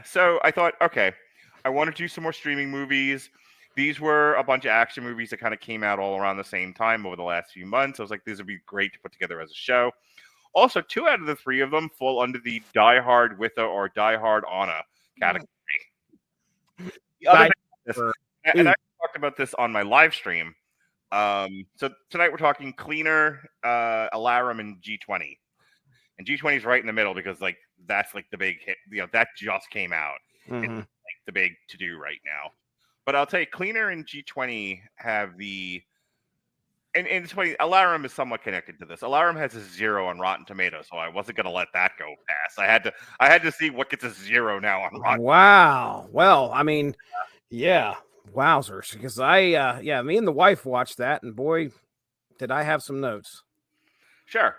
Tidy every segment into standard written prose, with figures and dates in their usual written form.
So I thought, okay, I want to do some more streaming movies. These were a bunch of action movies that kind of came out all around the same time over the last few months. I was like, these would be great to put together as a show. Also, 2 out of the 3 of them fall under the Die Hard with a or Die Hard on a category. The other thing about this, and I talked about this on my live stream. So tonight we're talking Cleaner, Alarum, and G20. And G20 is right in the middle because like that's like the big hit. That just came out. It's like the big to do right now. But I'll tell you, Cleaner and G20 have the and it's funny. Alarum is somewhat connected to this. Alarum has a 0 on Rotten Tomatoes, so I wasn't going to let that go past. I had to see what gets a 0 now on Rotten. Wow. Well, I mean, yeah, wowzers. Because me and the wife watched that, and boy, did I have some notes. Sure.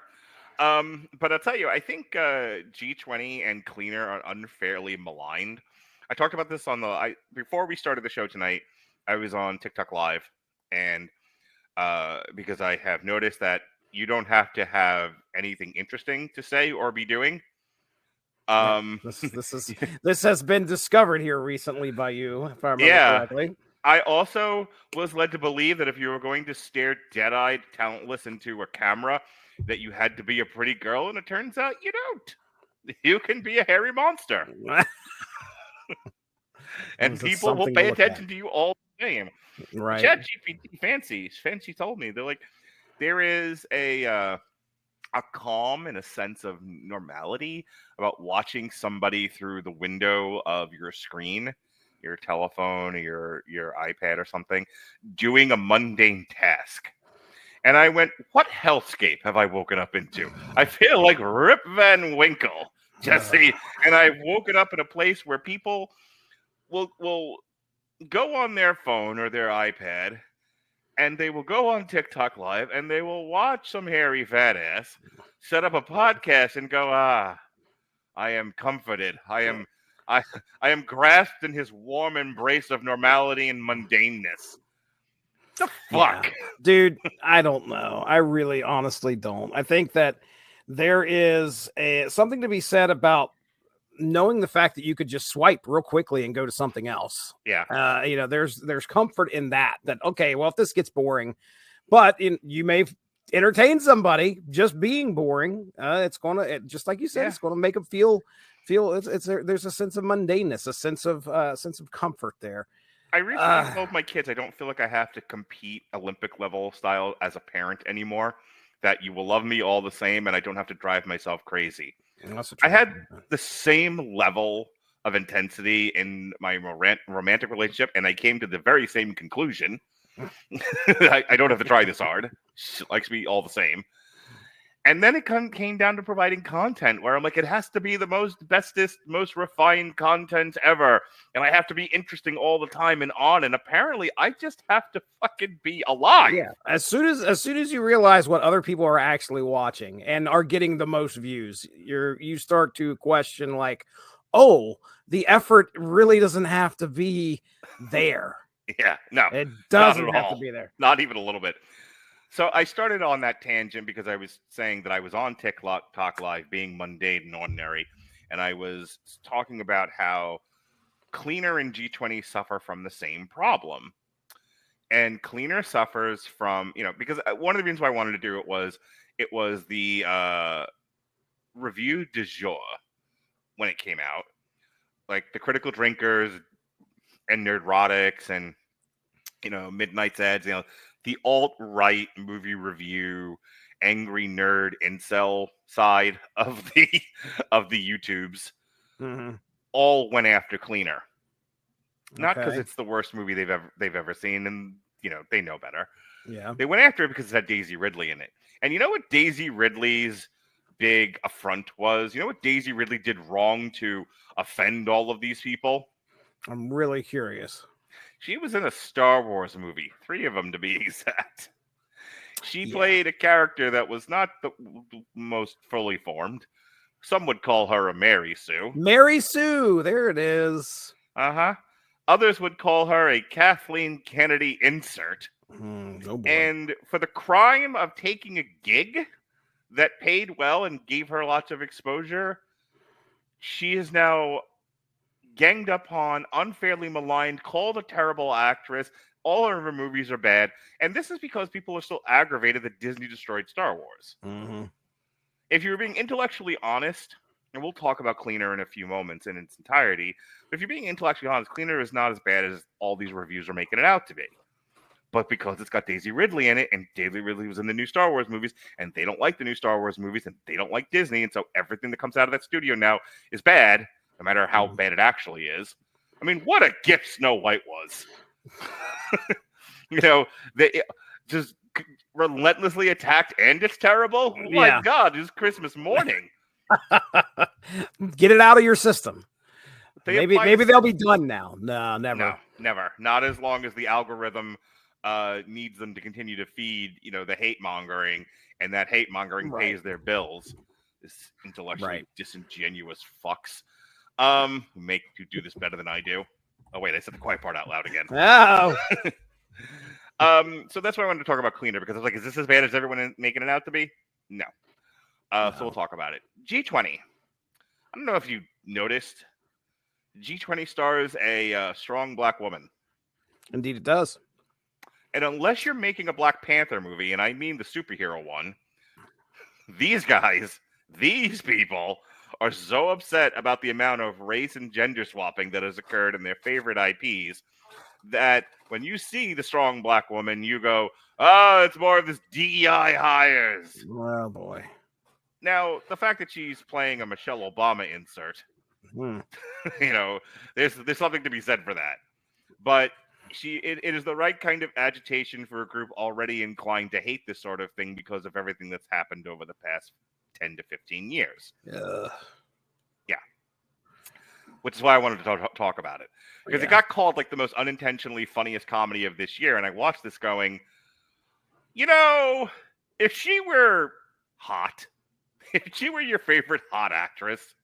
But I'll tell you, I think G20 and Cleaner are unfairly maligned. I talked about this before we started the show tonight. I was on TikTok Live, and because I have noticed that you don't have to have anything interesting to say or be doing. This has been discovered here recently by you, if I remember correctly. I also was led to believe that if you were going to stare dead-eyed, talentless into a camera, that you had to be a pretty girl, and it turns out you don't. You can be a hairy monster. And people will pay attention to you all the time. Right. ChatGPT Fancy told me, they're like, there is a calm and a sense of normality about watching somebody through the window of your screen, your telephone or your iPad or something, doing a mundane task. And I went, what hellscape have I woken up into? I feel like Rip Van Winkle, Jesse. And I've woken up in a place where people will go on their phone or their iPad, and they will go on TikTok Live, and they will watch some hairy fat ass set up a podcast and go, I am comforted. I am grasped in his warm embrace of normality and mundaneness. The fuck? Yeah. Dude, I don't know. I really honestly don't. I think that there is something to be said about knowing the fact that you could just swipe real quickly and go to something else. Yeah. There's comfort in that, okay, well, if this gets boring, but you may entertain somebody just being boring. It's going to, just like you said, it's going to make them feel there's a sense of mundaneness, a sense of comfort there. I recently told my kids I don't feel like I have to compete Olympic level style as a parent anymore, that you will love me all the same and I don't have to drive myself crazy. I had the same level of intensity in my romantic relationship, and I came to the very same conclusion. I don't have to try this hard. She likes me all the same. And then it came down to providing content where I'm like, it has to be the bestest, most refined content ever. And I have to be interesting all the time and on. And apparently I just have to fucking be alive. Yeah. As soon as you realize what other people are actually watching and are getting the most views, you start to question like, oh, the effort really doesn't have to be there. Yeah, no. It doesn't have to be there. Not even a little bit. So I started on that tangent because I was saying that I was on TikTok Live being mundane and ordinary, and I was talking about how Cleaner and G20 suffer from the same problem. And Cleaner suffers from, because one of the reasons why I wanted to do it was the review du jour when it came out. Like the Critical Drinkers and Nerdrotics and, Midnight's Ads, the alt-right movie review, angry nerd incel side of the YouTubes, all went after Cleaner. Not because it's the worst movie they've ever seen, and they know better. Yeah, they went after it because it had Daisy Ridley in it. And you know what Daisy Ridley's big affront was? You know what Daisy Ridley did wrong to offend all of these people? I'm really curious. She was in a Star Wars movie, 3 of them to be exact. She played a character that was not the most fully formed. Some would call her a Mary Sue. Mary Sue, there it is. Uh-huh. Others would call her a Kathleen Kennedy insert. Oh boy. And for the crime of taking a gig that paid well and gave her lots of exposure, she is now ganged upon, unfairly maligned, called a terrible actress. All of her movies are bad. And this is because people are still aggravated that Disney destroyed Star Wars. Mm-hmm. If you're being intellectually honest, and we'll talk about Cleaner in a few moments in its entirety, but if you're being intellectually honest, Cleaner is not as bad as all these reviews are making it out to be. But because it's got Daisy Ridley in it, and Daisy Ridley was in the new Star Wars movies, and they don't like the new Star Wars movies, and they don't like Disney, and so everything that comes out of that studio now is bad, no matter how bad it actually is. I mean, what a gift Snow White was. They just relentlessly attacked, and it's terrible. Oh my God, it's Christmas morning. Get it out of your system. Maybe they'll be done now. No, never. No, never. Not as long as the algorithm needs them to continue to feed, the hate mongering, and that hate mongering pays their bills. This intellectually disingenuous fucks. Make you do this better than I do. Oh wait, I said the quiet part out loud again. Oh. So that's why I wanted to talk about Cleaner, because I was like, is this as bad as everyone is making it out to be? No. So we'll talk about it. G20. I don't know if you noticed. G20 stars a strong black woman. Indeed, it does. And unless you're making a Black Panther movie, and I mean the superhero one, these people are so upset about the amount of race and gender swapping that has occurred in their favorite IPs that when you see the strong black woman, you go, oh, it's more of this DEI hires. Oh, boy. Now, the fact that she's playing a Michelle Obama insert, there's something to be said for that. But it is the right kind of agitation for a group already inclined to hate this sort of thing because of everything that's happened over the past 10 to 15 years. Yeah. Which is why I wanted to talk about it. Because it got called like the most unintentionally funniest comedy of this year. And I watched this going, if she were hot, if she were your favorite hot actress,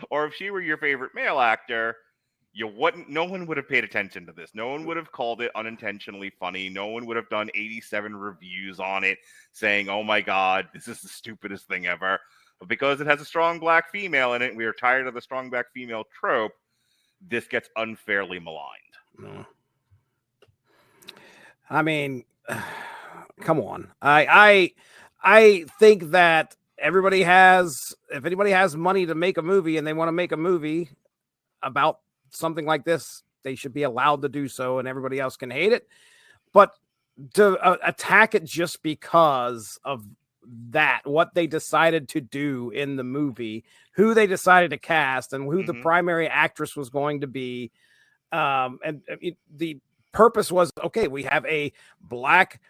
or if she were your favorite male actor, no one would have paid attention to this. No one would have called it unintentionally funny. No one would have done 87 reviews on it saying, oh my God, this is the stupidest thing ever. But because it has a strong black female in it, we are tired of the strong black female trope, this gets unfairly maligned. I mean, come on. I think that if anybody has money to make a movie and they want to make a movie about something like this, they should be allowed to do so, and everybody else can hate it. But to attack it just because of what they decided to do in the movie, who they decided to cast, and who the primary actress was going to be, the purpose was, okay, we have a black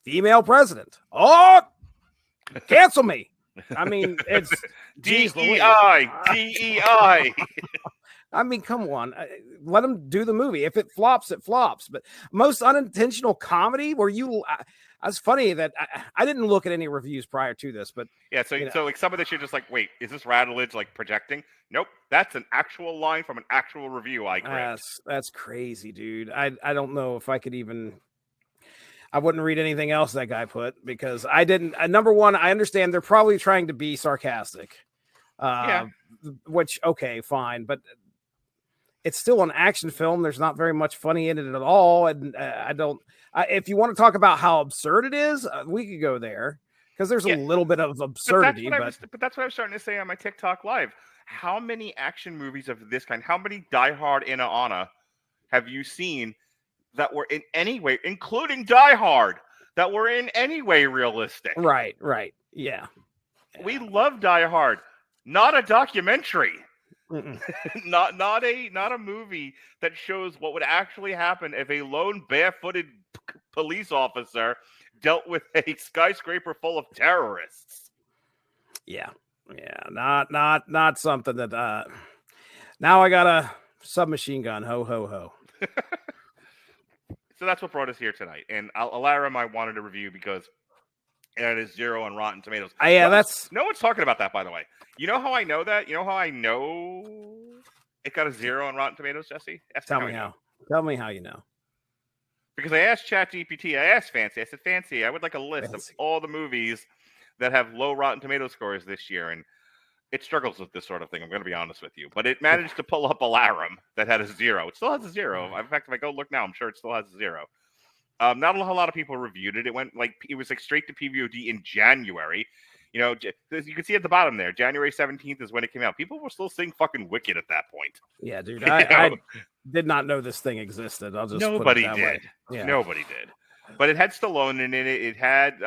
female president. Cancel me. I mean, it's DEI. I mean, come on. Let them do the movie. If it flops, it flops. But most unintentional comedy where it's funny that I didn't look at any reviews prior to this, but yeah. So like some of this, you're just like, wait, is this Radulich like projecting? Nope, that's an actual line from an actual review I created. That's crazy, dude. I don't know if I could even. I wouldn't read anything else that guy put, because I didn't. Number one, I understand they're probably trying to be sarcastic. Which, okay, fine, but it's still an action film. There's not very much funny in it at all. And if you want to talk about how absurd it is, we could go there, because there's a little bit of absurdity. But that's what I was starting to say on my TikTok live. How many action movies of this kind, how many Die Hard in Anna have you seen that were in any way, including Die Hard, that were in any way realistic? Right. Yeah. We love Die Hard. Not a documentary. not a movie that shows what would actually happen if a lone barefooted police officer dealt with a skyscraper full of terrorists. Yeah. Not something that now I got a submachine gun. Ho ho ho. So that's what brought us here tonight. And Alarum I wanted to review because it is 0 on Rotten Tomatoes. No one's talking about that, by the way. You know how I know that? You know how I know it got a 0 on Rotten Tomatoes, Jesse? Tell me how. Tell me how you know. Because I asked ChatGPT, I asked Fancy, I said, Fancy, I would like a list of all the movies that have low Rotten Tomato scores this year. And it struggles with this sort of thing. I'm going to be honest with you, but it managed to pull up Alarum that had a 0. It still has a 0. In fact, if I go look now, I'm sure it still has a 0. Not a whole lot of people reviewed it. It went it was straight to PVOD in January. You know, you can see at the bottom there, January 17th is when it came out. People were still seeing fucking Wicked at that point. Yeah, dude. I did not know this thing existed. I'll just nobody put it that did. Way. Yeah. Nobody did. But it had Stallone in it. It had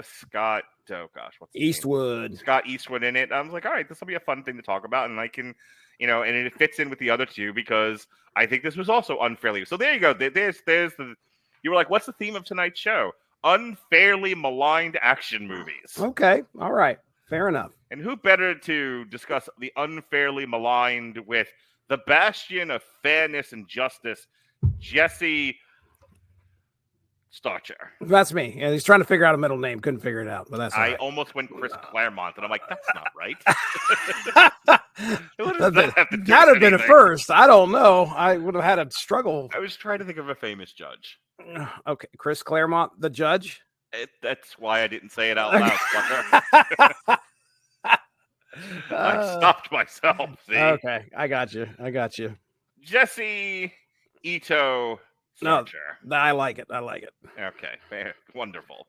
Scott. Oh gosh, what's his Eastwood? Name? Scott Eastwood in it. I was like, all right, this will be a fun thing to talk about, and I can, you know, and it fits in with the other two because I think this was also unfairly. So there you go. There's the. You were like, what's the theme of tonight's show? Unfairly maligned action movies. Okay, all right, fair enough. And who better to discuss the unfairly maligned with the bastion of fairness and justice, Jesse Starcher. That's me. Yeah, he's trying to figure out a middle name. Couldn't figure it out, but that's I right. almost went Chris Claremont, and I'm like, that's not right. That'd have been a first. I don't know. I would have had a struggle. I was trying to think of a famous judge. Okay, Chris Claremont, the judge. That's why I didn't say it out loud. I stopped myself. See? Okay, I got you. Jesse Ito Starcher. No, I like it. Okay, wonderful.